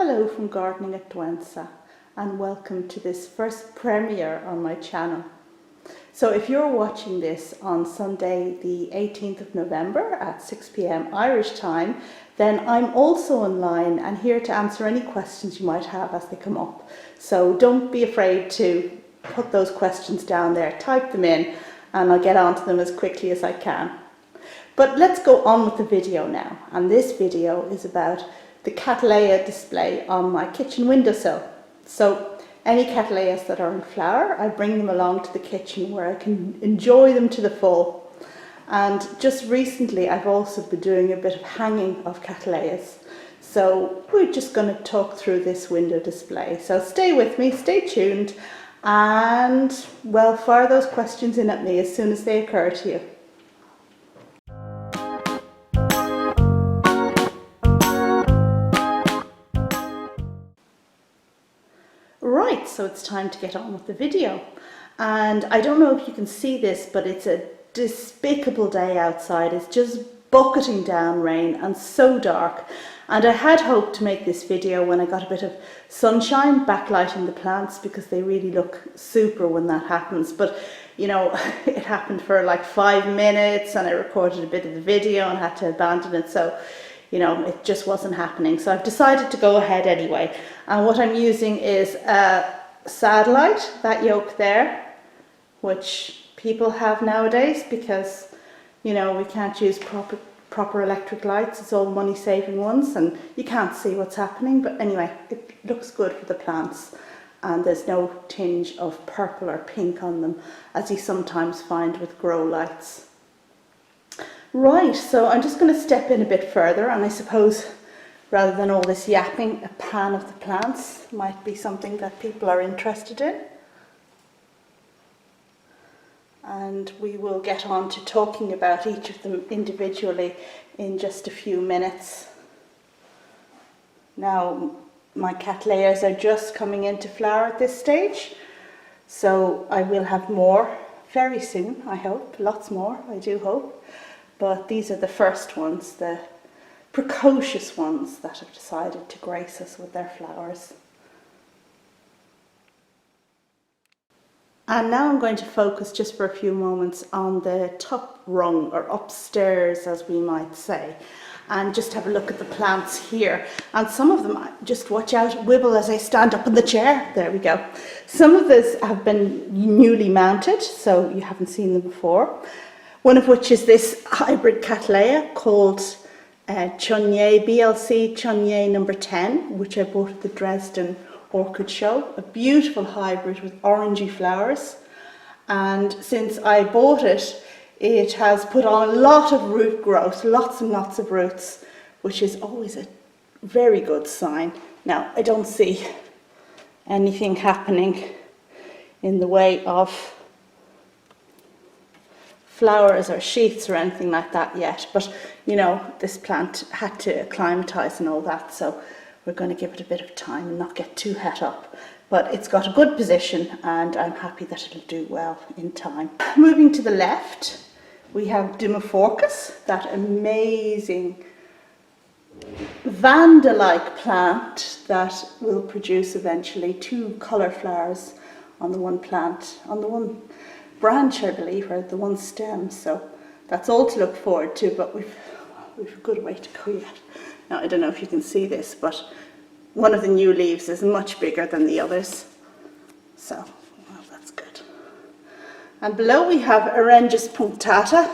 Hello from Gardening at Douentza and welcome to this first premiere on my channel. So if you're watching this on Sunday the 18th of November at 6 p.m. Irish time, then I'm also online and here to answer any questions you might have as they come up. So don't be afraid to put those questions down there, type them in and I'll get onto them as quickly as I can. But let's go on with the video now, and this video is about the Cattleya display on my kitchen windowsill. So any Cattleyas that are in flower, I bring them along to the kitchen where I can enjoy them to the full. And just recently I've also been doing a bit of hanging of Cattleyas. So we're just going to talk through this window display. So stay with me, stay tuned, and well, fire those questions in at me as soon as they occur to you. Right, so it's time to get on with the video. And I don't know if you can see this, but it's a despicable day outside. It's just bucketing down rain and so dark. And I had hoped to make this video when I got a bit of sunshine backlighting the plants because they really look super when that happens. But you know, it happened for like 5 minutes and I recorded a bit of the video and had to abandon it. So you know, it just wasn't happening. So I've decided to go ahead anyway. And what I'm using is a satellite, that yoke there, which people have nowadays because, you know, we can't use proper electric lights. It's all money saving ones and you can't see what's happening. But anyway, it looks good for the plants and there's no tinge of purple or pink on them as you sometimes find with grow lights. Right, so I'm just going to step in a bit further, and I suppose rather than all this yapping, a pan of the plants might be something that people are interested in. And we will get on to talking about each of them individually in just a few minutes. Now, my Cattleyas are just coming into flower at this stage, so I will have more very soon, I hope, lots more, I do hope. But these are the first ones, the precocious ones that have decided to grace us with their flowers. And now I'm going to focus just for a few moments on the top rung, or upstairs as we might say, and just have a look at the plants here. And some of them, just watch out, wibble as I stand up in the chair. There we go. Some of these have been newly mounted, so you haven't seen them before. One of which is this hybrid Cattleya called Chunyeah, BLC Chunyeah number 10, which I bought at the Dresden Orchid Show. A beautiful hybrid with orangey flowers. And since I bought it, it has put on a lot of root growth, lots and lots of roots, which is always a very good sign. Now, I don't see anything happening in the way of flowers or sheaths or anything like that yet, but you know, this plant had to acclimatise and all that, so we're going to give it a bit of time and not get too het up. But it's got a good position and I'm happy that it'll do well in time. Moving to the left, we have Dimorphorchis, that amazing vanda-like plant that will produce eventually 2 colour flowers on the one plant, on the one branch, I believe, or the one stem. So that's all to look forward to, but we've a good way to go yet. Now, I don't know if you can see this, but one of the new leaves is much bigger than the others. So, well, that's good. And below we have Aerangis punctata,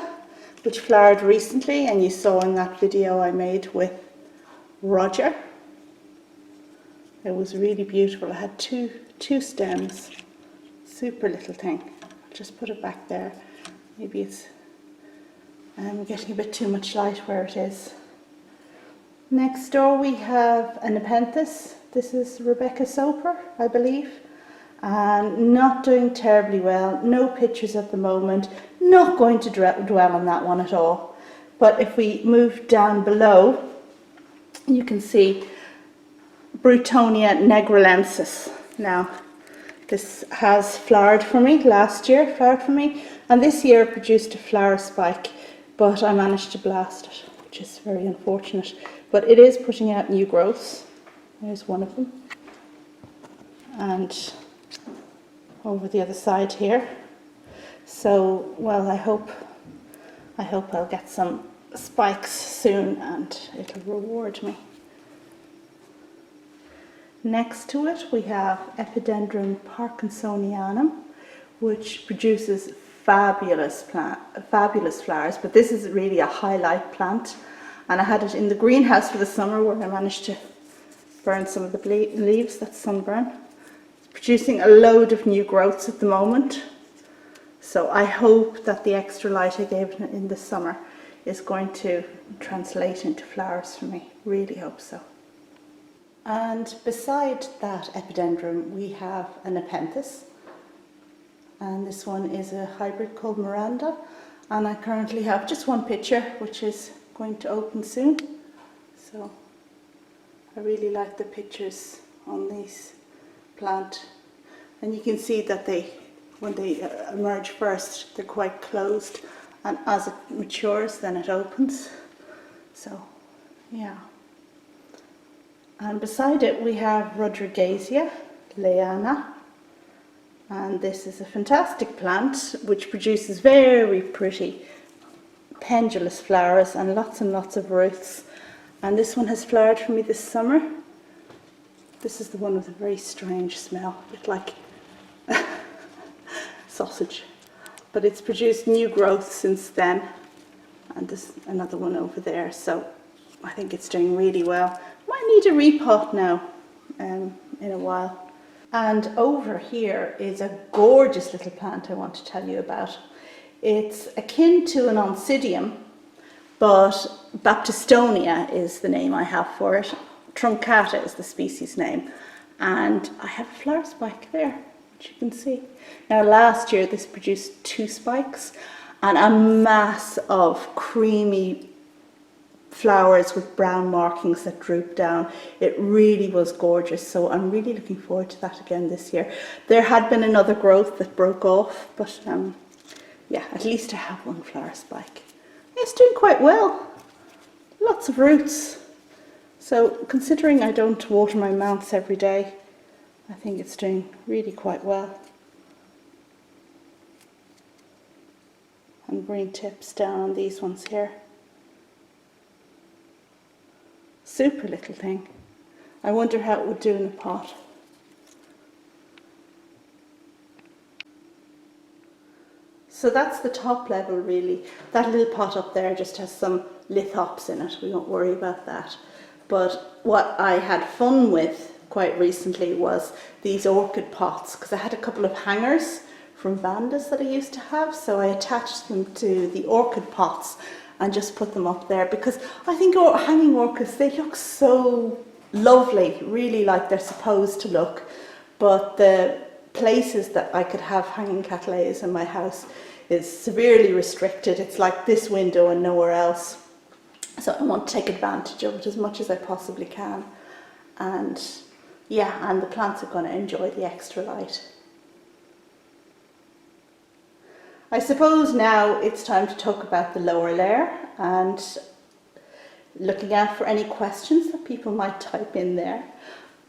which flowered recently, and you saw in that video I made with Roger. It was really beautiful. It had two stems, super little thing. Just put it back there. Maybe it's getting a bit too much light where it is. Next door we have a Nepenthes. This is Rebecca Soper, I believe. And not doing terribly well. No pictures at the moment. Not going to dwell on that one at all. But if we move down below, you can see Broughtonia negrilensis. Now, this has flowered for me, last year flowered for me, and this year produced a flower spike, but I managed to blast it, which is very unfortunate. But it is putting out new growths. There's one of them. And over the other side here. So, well, I hope I'll get some spikes soon and it'll reward me. Next to it we have Epidendrum parkinsonianum, which produces fabulous flowers, but this is really a highlight plant. And I had it in the greenhouse for the summer where I managed to burn some of the leaves, that's sunburn. It's producing a load of new growths at the moment. So I hope that the extra light I gave it in the summer is going to translate into flowers for me. Really hope so. And beside that epidendrum we have a Nepenthes, and this one is a hybrid called Miranda, and I currently have just one picture which is going to open soon. So I really like the pictures on this plant, and you can see that when they emerge first they're quite closed, and as it matures then it opens. So yeah. And beside it we have Rodriguezia, leeana, and this is a fantastic plant which produces very pretty pendulous flowers and lots of roots. And this one has flowered for me this summer. This is the one with a very strange smell, a bit like sausage, but it's produced new growth since then, and there's another one over there, so I think it's doing really well. Might need a repot now in a while. And over here is a gorgeous little plant I want to tell you about. It's akin to an oncidium, but Baptistonia is the name I have for it. Truncata is the species name, and I have a flower spike there, which you can see. Now last year this produced 2 spikes and a mass of creamy flowers with brown markings that droop down. It really was gorgeous, so I'm really looking forward to that again this year. There had been another growth that broke off, but yeah, at least I have one flower spike. It's doing quite well, lots of roots. So considering I don't water my mounts every day, I think it's doing really quite well. And green tips down on these ones here. Super little thing. I wonder how it would do in a pot. So that's the top level really. That little pot up there just has some lithops in it. We won't worry about that. But what I had fun with quite recently was these orchid pots, because I had a couple of hangers from Vandas that I used to have, so I attached them to the orchid pots and just put them up there, because I think hanging orchids, they look so lovely, really like they're supposed to look, but the places that I could have hanging Cattleyas in my house is severely restricted. It's like this window and nowhere else. So I want to take advantage of it as much as I possibly can. And yeah, and the plants are going to enjoy the extra light. I suppose now it's time to talk about the lower layer and looking out for any questions that people might type in there.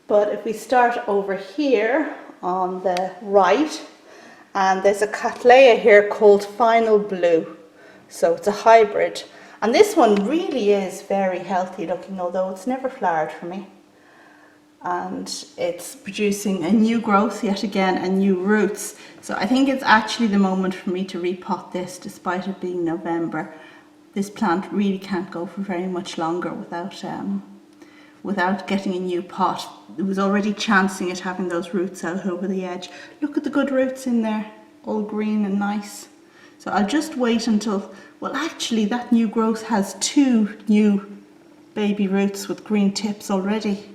But if we start over here on the right, and there's a Cattleya here called Final Blue. So it's a hybrid. And this one really is very healthy looking, although it's never flowered for me. And it's producing a new growth yet again and new roots. So I think it's actually the moment for me to repot this, despite it being November. This plant really can't go for very much longer without getting a new pot. It was already chancing at having those roots out over the edge. Look at the good roots in there, all green and nice. So I'll just wait until, well actually that new growth has 2 new baby roots with green tips already.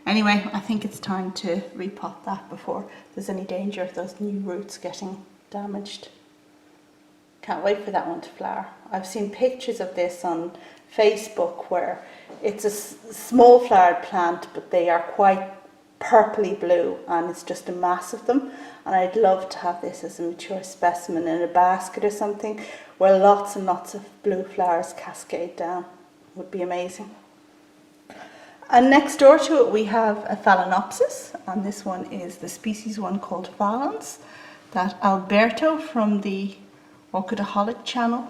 Anyway, I think it's time to repot that before there's any danger of those new roots getting damaged. Can't wait for that one to flower. I've seen pictures of this on Facebook where it's a small flowered plant, but they are quite purpley blue and it's just a mass of them. And I'd love to have this as a mature specimen in a basket or something where lots and lots of blue flowers cascade down. It would be amazing. And next door to it we have a Phalaenopsis, and this one is the species one called pallens that Alberto from the Orchidaholic channel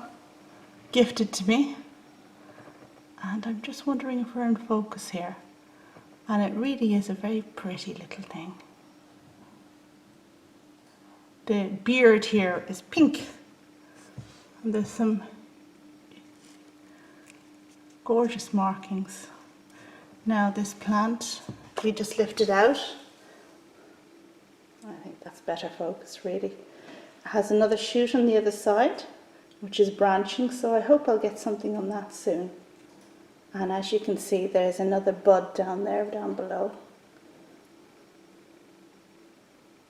gifted to me. And I'm just wondering if we're in focus here. And it really is a very pretty little thing. The beard here is pink. And there's some gorgeous markings. Now this plant, we just lift it out. I think that's better focus really. It has another shoot on the other side, which is branching, so I hope I'll get something on that soon. And as you can see, there's another bud down there, down below.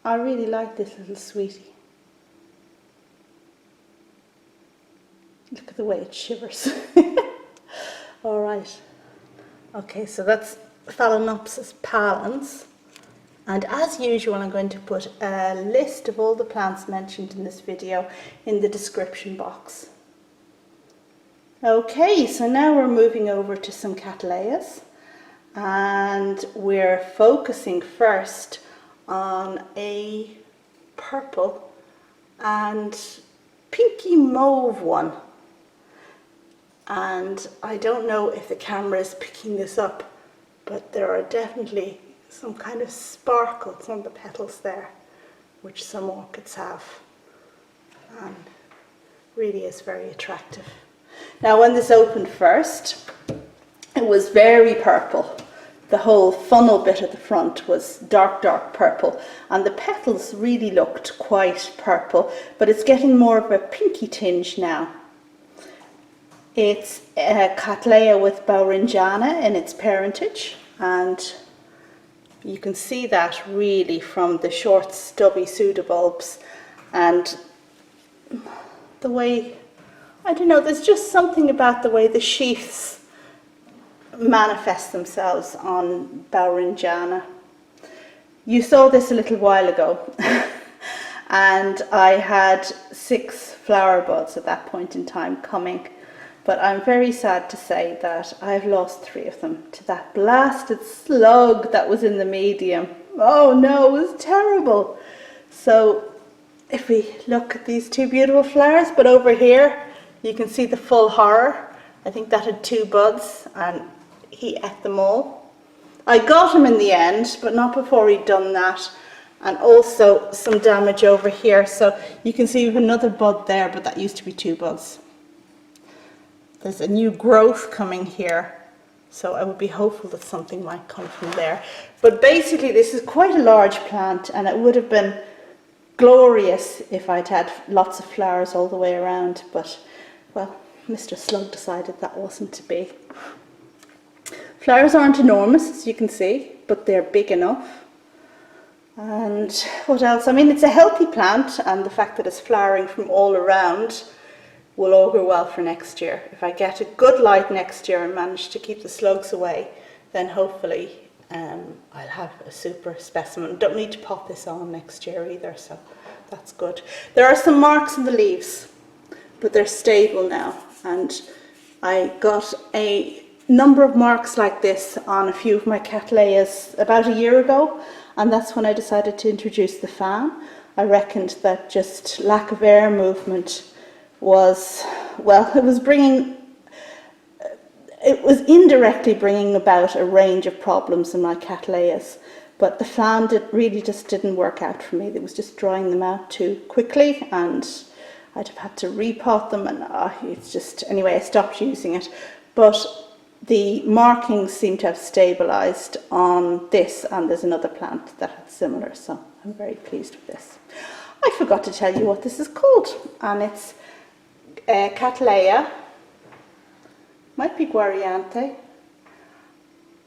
I really like this little sweetie. Look at the way it shivers. All right. Okay, so that's Phalaenopsis pallens. And as usual, I'm going to put a list of all the plants mentioned in this video in the description box. Okay, so now we're moving over to some Cattleyas, and we're focusing first on a purple and pinky mauve one. And I don't know if the camera is picking this up, but there are definitely some kind of sparkles on the petals there, which some orchids have, and really is very attractive. Now when this opened first, it was very purple. The whole funnel bit at the front was dark purple, and the petals really looked quite purple, but it's getting more of a pinky tinge now. It's a Cattleya with Bauringiana in its parentage, and you can see that really from the short stubby pseudobulbs and the way, I don't know, there's just something about the way the sheaths manifest themselves on Bauringiana. You saw this a little while ago and I had 6 flower buds at that point in time coming, but I'm very sad to say that I've lost 3 of them to that blasted slug that was in the medium. Oh no, it was terrible. So if we look at these 2 beautiful flowers, but over here you can see the full horror. I think that had 2 buds and he ate them all. I got him in the end, but not before he'd done that. And also some damage over here. So you can see we have another bud there, but that used to be 2 buds. There's a new growth coming here, so I would be hopeful that something might come from there. But basically this is quite a large plant, and it would have been glorious if I'd had lots of flowers all the way around, but well, Mr. Slug decided that wasn't to be. Flowers aren't enormous, as you can see, but they're big enough. And what else? I mean, it's a healthy plant, and the fact that it's flowering from all around will augur well for next year. If I get a good light next year and manage to keep the slugs away, then hopefully I'll have a super specimen. Don't need to pop this on next year either, so that's good. There are some marks in the leaves, but they're stable now, and I got a number of marks like this on a few of my Cattleyas about a year ago, and that's when I decided to introduce the fan. I reckoned that just lack of air movement was, well, it was indirectly bringing about a range of problems in my Cattleyas, but the fan really just didn't work out for me. It was just drying them out too quickly, and I'd have had to repot them, and it's just, anyway, I stopped using it. But the markings seem to have stabilised on this, and there's another plant that had similar, so I'm very pleased with this. I forgot to tell you what this is called, and it's Cattleya, might be Guarianthe.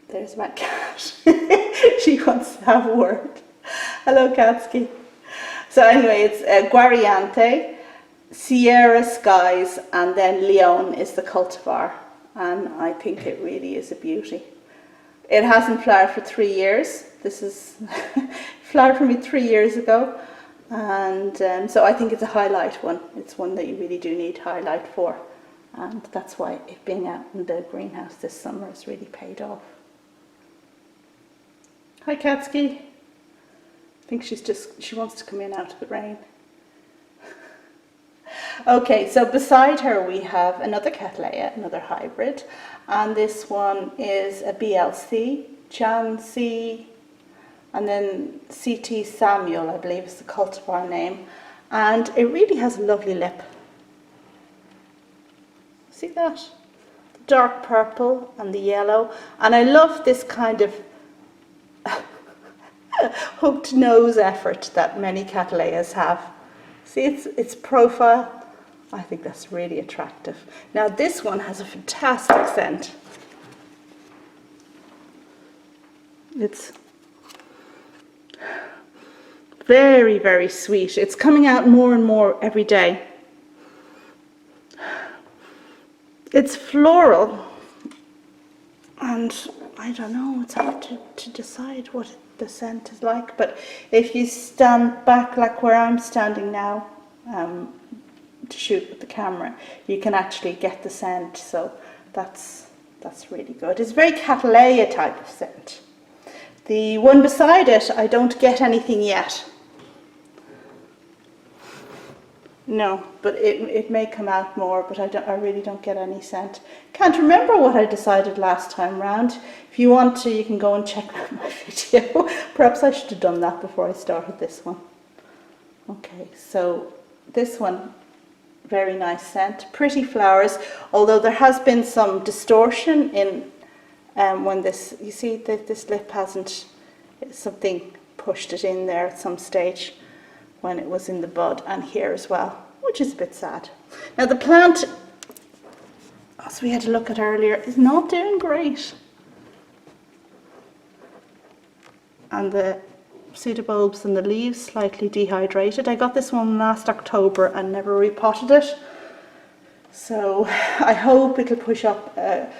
There's my cat. She wants to have a word. Hello, Katsky. So anyway, it's Guarianthe, Sierra Skies, and then Leone is the cultivar, and I think it really is a beauty. It hasn't flowered for 3 years. This is flowered for me 3 years ago. And so I think it's a highlight one. It's one that you really do need highlight for, and that's why it being out in the greenhouse this summer has really paid off. Hi Katski. I think she wants to come in out of the rain. Okay, so beside her we have another Cattleya, another hybrid, and this one is a BLC, Chian C, and then CT Samuel, I believe is the cultivar name, and it really has a lovely lip. See that? The dark purple and the yellow, and I love this kind of hooked nose effort that many Cattleyas have. See its profile? I think that's really attractive. Now this one has a fantastic scent. It's very, very sweet. It's coming out more and more every day. It's floral, and I don't know, it's hard to decide what the scent is like, but if you stand back like where I'm standing now, to shoot with the camera, you can actually get the scent, so that's really good. It's very Cattleya type of scent. The one beside it, I don't get anything yet. No, but it may come out more, but I really don't get any scent. Can't remember what I decided last time round. If you want to, you can go and check out my video. Perhaps I should have done that before I started this one. Okay, so this one, very nice scent, pretty flowers, although there has been some distortion in when this, you see that this lip hasn't, something pushed it in there at some stage when it was in the bud, and here as well, which is a bit sad. Now the plant, as we had a look at earlier, is not doing great. And the pseudobulbs and the leaves slightly dehydrated. I got this one last October and never repotted it. So I hope it'll push up a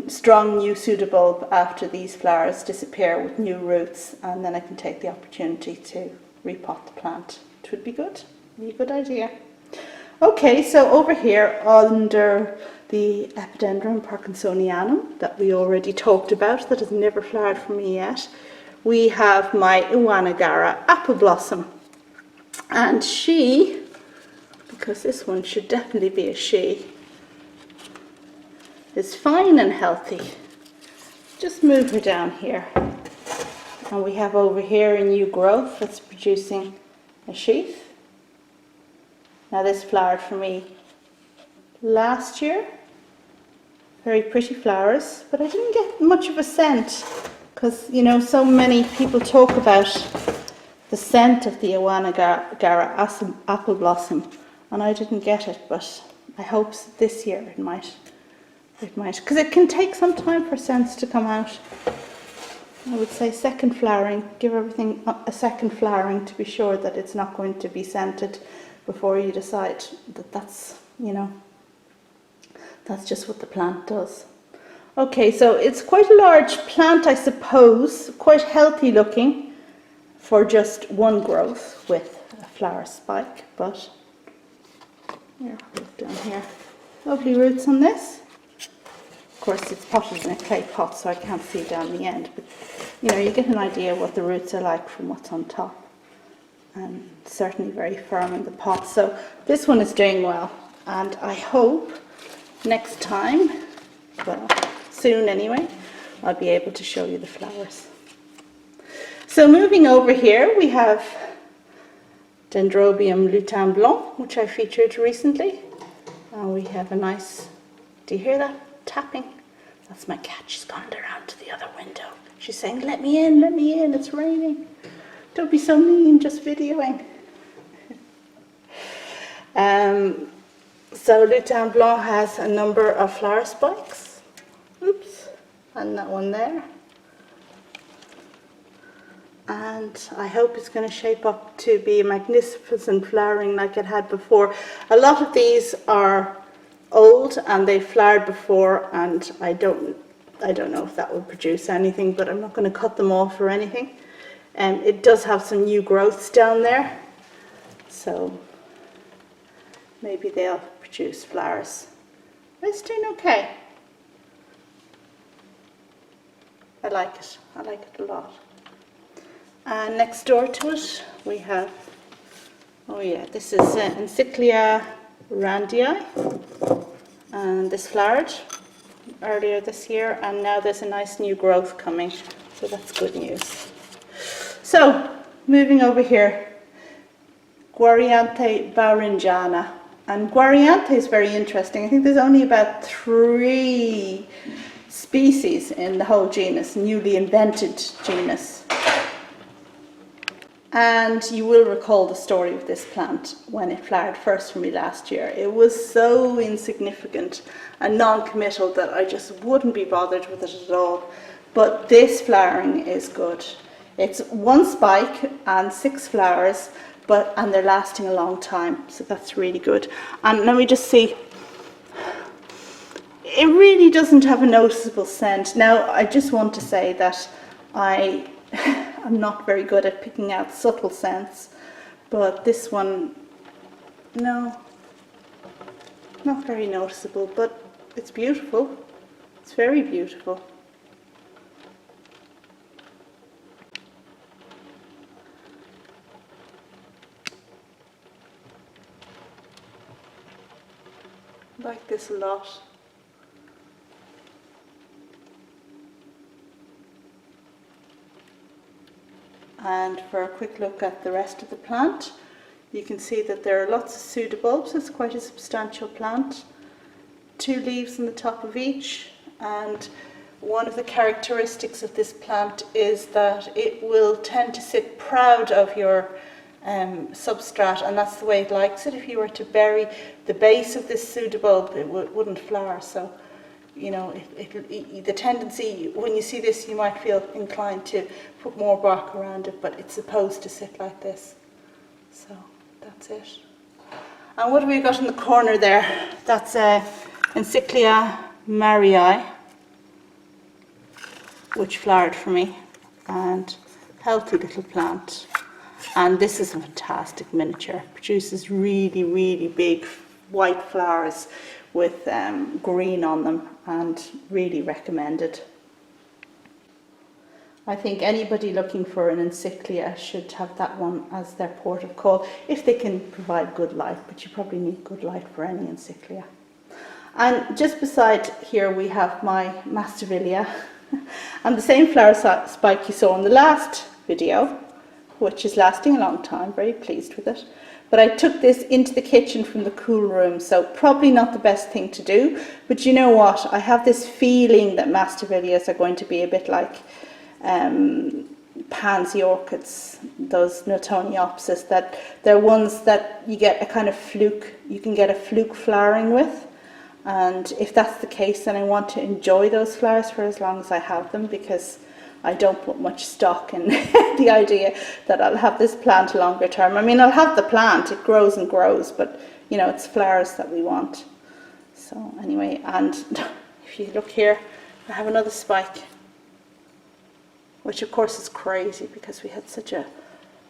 strong new pseudobulb after these flowers disappear with new roots, and then I can take the opportunity to repot the plant. It would be good, be a good idea. Okay, so over here under the Epidendrum parkinsonianum that we already talked about, that has never flowered for me yet, we have my Iwanagaara Appleblossom, and she, because this one should definitely be a she, is fine and healthy. Just move her down here. And we have over here a new growth that's producing a sheath. Now this flowered for me last year. Very pretty flowers, but I didn't get much of a scent because, you know, so many people talk about the scent of the Iwanagaara Appleblossom, and I didn't get it, but I hope this year it might, because it can take some time for scents to come out. I would say second flowering, give everything a second flowering to be sure that it's not going to be scented before you decide that that's, you know, that's just what the plant does. Okay, so it's quite a large plant, I suppose, quite healthy looking for just one growth with a flower spike, but here, down here, lovely roots on this. Of course, it's potted in a clay pot, so I can't see down the end, but you know, you get an idea what the roots are like from what's on top. And certainly very firm in the pot. So this one is doing well, and I hope next time, well, soon anyway, I'll be able to show you the flowers. So moving over here, we have Dendrobium Lutin Blanc, which I featured recently. And we have a nice, do you hear that tapping? That's my cat. She's gone around to the other window. She's saying, let me in, it's raining. Don't be so mean, just videoing. So Lutin Blanc has a number of flower spikes. Oops, and that one there. And I hope it's going to shape up to be a magnificent flowering like it had before. A lot of these are old and they flowered before, and I don't know if that will produce anything, but I'm not going to cut them off or anything. It does have some new growths down there, so maybe they'll produce flowers. But it's doing okay. I like it a lot. And next door to it we have, oh yeah, this is Masdevallia Bellavallia, and this flowered earlier this year, and now there's a nice new growth coming, so that's good news. So moving over here, Cattlianthe bauringiana. And Cattlianthe is very interesting. I think there's only about 3 species in the whole genus, newly invented genus. And you will recall the story of this plant when it flowered first for me last year. It was so insignificant and non-committal that I just wouldn't be bothered with it at all. But this flowering is good. It's 1 spike and 6 flowers, and they're lasting a long time, so that's really good. And let me just see. It really doesn't have a noticeable scent. Now, I just want to say that I'm not very good at picking out subtle scents, but this one, no, not very noticeable, but it's beautiful. It's very beautiful. I like this a lot. And for a quick look at the rest of the plant, you can see that there are lots of pseudobulbs. It's quite a substantial plant. 2 leaves on the top of each, and one of the characteristics of this plant is that it will tend to sit proud of your substrate, and that's the way it likes it. If you were to bury the base of this pseudobulb, it wouldn't flower. So, you know, the tendency, when you see this, you might feel inclined to put more bark around it, but it's supposed to sit like this. So that's it. And what have we got in the corner there? That's Masdevallia Bellavallia, which flowered for me, and healthy little plant. And this is a fantastic miniature. Produces really, really big white flowers with green on them, and really recommended. I think anybody looking for an Masdevallia should have that one as their port of call, if they can provide good light, but you probably need good light for any Masdevallia. And just beside here we have my Masdevallia, and the same flower spike you saw in the last video, which is lasting a long time, very pleased with it. But I took this into the kitchen from the cool room, so probably not the best thing to do. But you know what? I have this feeling that Masdevallias are going to be a bit like pansy orchids, those Phalaenopsis, that they're ones that you get a kind of fluke, you can get a fluke flowering with. And if that's the case, then I want to enjoy those flowers for as long as I have them, because I don't put much stock in the idea that I'll have this plant longer term. I mean, I'll have the plant, it grows and grows, but you know, it's flowers that we want. So anyway, and if you look here, I have another spike, which of course is crazy because we had such a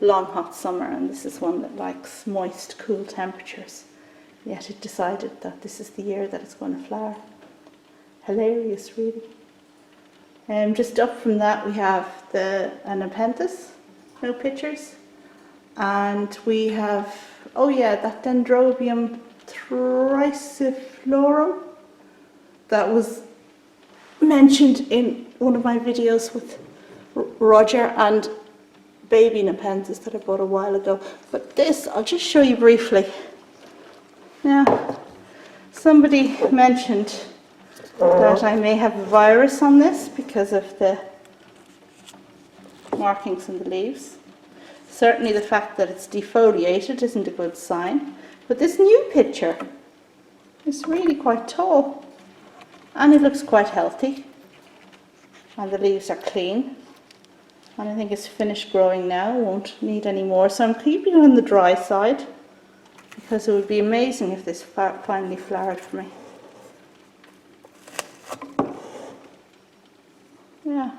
long hot summer, and this is one that likes moist, cool temperatures. Yet it decided that this is the year that it's going to flower. Hilarious, really. Just up from that we have the Nepenthes, no pictures, and we have, oh yeah, that Dendrobium trisiflorum that was mentioned in one of my videos with Roger, and baby Nepenthes that I bought a while ago. But this, I'll just show you briefly. Now, somebody mentioned that I may have a virus on this because of the markings in the leaves. Certainly the fact that it's defoliated isn't a good sign, but this new picture is really quite tall, and it looks quite healthy, and the leaves are clean, and I think it's finished growing now, won't need any more, so I'm keeping it on the dry side because it would be amazing if this finally flowered for me. Yeah.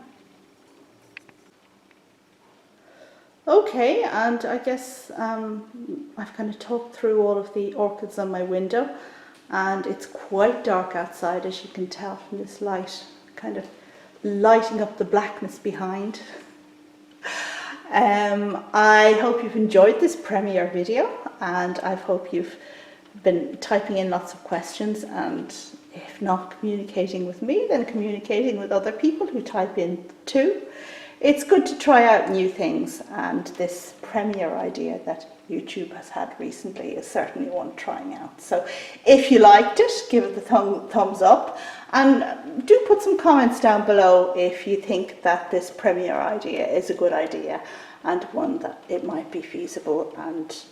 Okay, and I guess I've kind of talked through all of the orchids on my window, and it's quite dark outside, as you can tell from this light, kind of lighting up the blackness behind. I hope you've enjoyed this premiere video, and I hope you've been typing in lots of questions, and if not communicating with me, then communicating with other people who type in too. It's good to try out new things, and this premiere idea that YouTube has had recently is certainly one trying out. So if you liked it, give it the thumbs up, and do put some comments down below if you think that this premiere idea is a good idea and one that it might be feasible and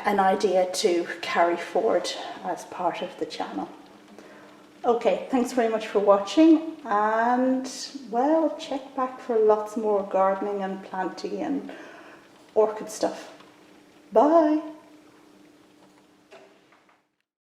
an idea to carry forward as part of the channel. Okay, thanks very much for watching, and well, check back for lots more gardening and planting and orchid stuff. Bye!